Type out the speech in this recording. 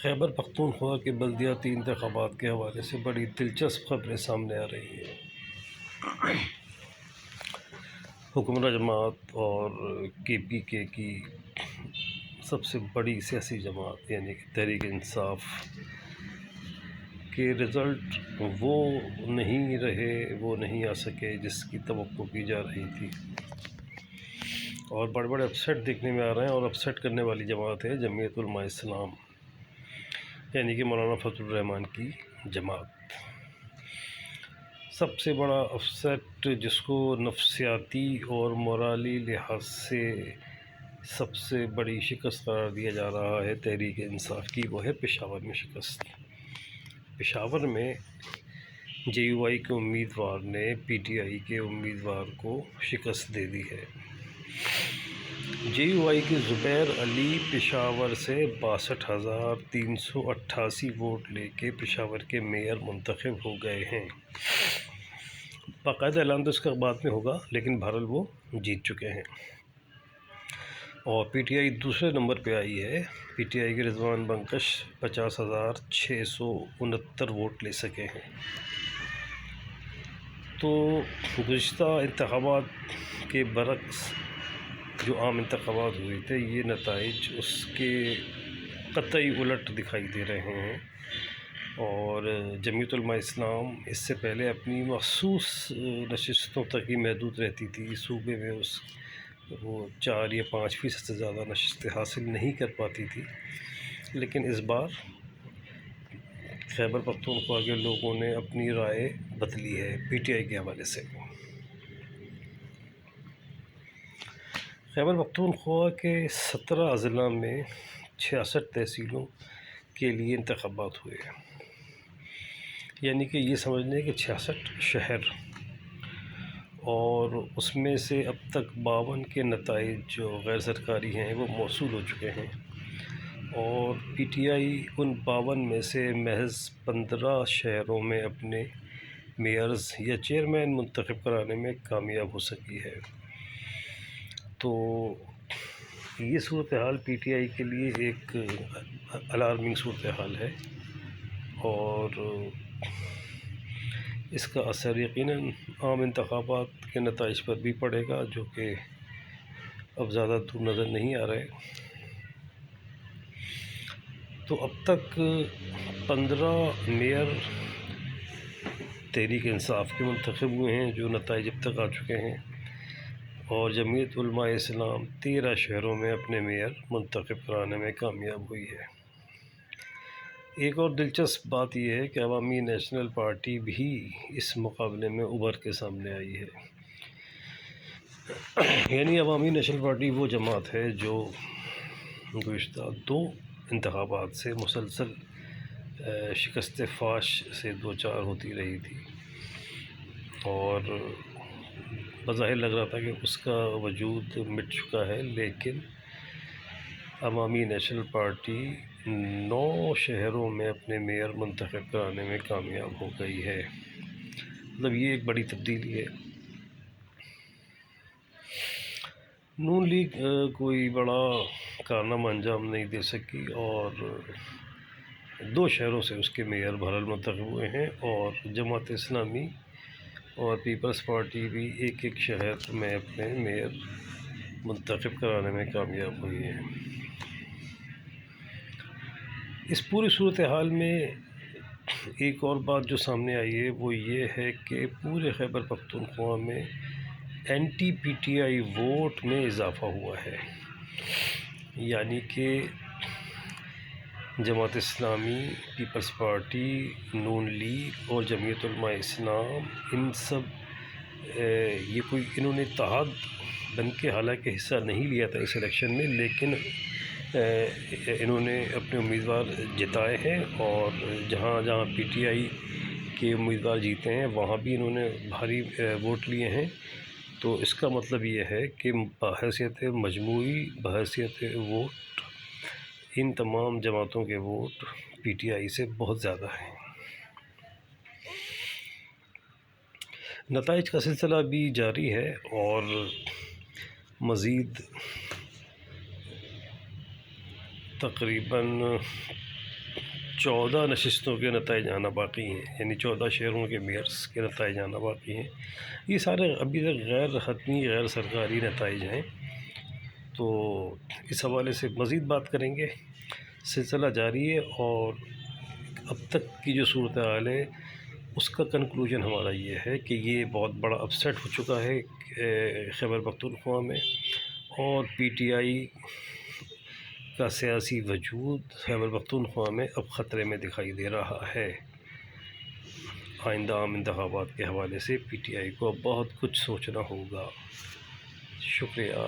خیبر پختونخوا کے بلدیاتی انتخابات کے حوالے سے بڑی دلچسپ خبریں سامنے آ رہی ہیں۔ حکمراں جماعت اور KPK کی سب سے بڑی سیاسی جماعت یعنی کہ تحریک انصاف کے رزلٹ وہ نہیں رہے، وہ نہیں آ سکے جس کی توقع کی جا رہی تھی، اور بڑے بڑے اپسیٹ دیکھنے میں آ رہے ہیں۔ اور اپسیٹ کرنے والی جماعت ہے جمعیت علماء اسلام، یعنی کہ مولانا فضل الرحمان کی جماعت۔ سب سے بڑا اپسیٹ جس کو نفسیاتی اور مورالی لحاظ سے سب سے بڑی شکست قرار دیا جا رہا ہے تحریک انصاف کی، وہ ہے پشاور میں شکست۔ پشاور میں JUI کے امیدوار نے PTI کے امیدوار کو شکست دے دی ہے۔ JUI کے زبیر علی پشاور سے 62,388 ووٹ لے کے پشاور کے میئر منتخب ہو گئے ہیں۔ باقاعدہ اعلان تو اس کا بعد میں ہوگا، لیکن بہرحال وہ جیت چکے ہیں۔ اور PTI دوسرے نمبر پہ آئی ہے۔ PTI کے رضوان بنکش 50,669 ووٹ لے سکے ہیں۔ تو گزشتہ انتخابات کے برعکس جو عام انتخابات ہوئے تھے، یہ نتائج اس کے قطعی الٹ دکھائی دے رہے ہیں۔ اور جمعیت علماء اسلام اس سے پہلے اپنی مخصوص نشستوں تک ہی محدود رہتی تھی، صوبے میں وہ 4 یا 5% سے زیادہ نشستیں حاصل نہیں کر پاتی تھی، لیکن اس بار خیبر پختونخوا کے لوگوں نے اپنی رائے بدلی ہے PTI کے حوالے سے۔ خیبر پختونخوا کے 17 اضلاع میں 66 تحصیلوں کے لیے انتخابات ہوئے، یعنی کہ یہ سمجھ لیں کہ 66 شہر، اور اس میں سے اب تک 52 کے نتائج جو غیر سرکاری ہیں وہ موصول ہو چکے ہیں، اور PTI ان 52 میں سے محض 15 شہروں میں اپنے میئرز یا چیئرمین منتخب کرانے میں کامیاب ہو سکی ہے۔ تو یہ صورتحال PTI کے لیے ایک الارمنگ صورتحال ہے، اور اس کا اثر یقیناً عام انتخابات کے نتائج پر بھی پڑے گا، جو کہ اب زیادہ دور نظر نہیں آ رہے۔ تو اب تک 15 میئر تحریک انصاف کے منتخب ہوئے ہیں، جو نتائج اب تک آ چکے ہیں، اور جمعیت علماء اسلام 13 شہروں میں اپنے میئر منتخب کرانے میں کامیاب ہوئی ہے۔ ایک اور دلچسپ بات یہ ہے کہ عوامی نیشنل پارٹی بھی اس مقابلے میں ابھر کے سامنے آئی ہے۔ یعنی عوامی نیشنل پارٹی وہ جماعت ہے جو گزشتہ 2 انتخابات سے مسلسل شکست فاش سے دوچار ہوتی رہی تھی، اور بظاہر لگ رہا تھا کہ اس کا وجود مٹ چکا ہے، لیکن عوامی نیشنل پارٹی 9 شہروں میں اپنے میئر منتخب کرانے میں کامیاب ہو گئی ہے۔ مطلب یہ ایک بڑی تبدیلی ہے۔ نون لیگ کوئی بڑا کارنامہ انجام نہیں دے سکی، اور 2 شہروں سے اس کے میئر بہرحال منتخب ہوئے ہیں، اور جماعت اسلامی اور پیپلز پارٹی بھی ایک شہر میں اپنے میئر منتخب کرانے میں کامیاب ہوئی ہے۔ اس پوری صورتحال میں ایک اور بات جو سامنے آئی ہے وہ یہ ہے کہ پورے خیبر پختونخوا میں anti-PTI ووٹ میں اضافہ ہوا ہے، یعنی کہ جماعت اسلامی، پیپلز پارٹی، نون لیگ اور جمعیت علماء اسلام، ان سب انہوں نے اتحاد بن کے حالانکہ حصہ نہیں لیا تھا اس الیکشن میں، لیکن انہوں نے اپنے امیدوار جتائے ہیں، اور جہاں جہاں PTI کے امیدوار جیتے ہیں وہاں بھی انہوں نے بھاری ووٹ لیے ہیں۔ تو اس کا مطلب یہ ہے کہ بحیثیت مجموعی بحیثیت ووٹ ان تمام جماعتوں کے ووٹ PTI سے بہت زیادہ ہیں۔ نتائج کا سلسلہ بھی جاری ہے، اور مزید تقریباً 14 نشستوں کے نتائج آنا باقی ہیں، یعنی 14 شہروں کے میئرس کے نتائج آنا باقی ہیں۔ یہ سارے ابھی تک غیر حتمی، غیر سرکاری نتائج ہیں، تو اس حوالے سے مزید بات کریں گے۔ سلسلہ جاری ہے، اور اب تک کی جو صورتحال ہے اس کا کنکلوژن ہمارا یہ ہے کہ یہ بہت بڑا اپسیٹ ہو چکا ہے خیبر پختونخوا میں، اور پی ٹی آئی کا سیاسی وجود خیبر پختونخوا میں اب خطرے میں دکھائی دے رہا ہے۔ آئندہ عام انتخابات کے حوالے سے پی ٹی آئی کو اب بہت کچھ سوچنا ہوگا۔ شکریہ۔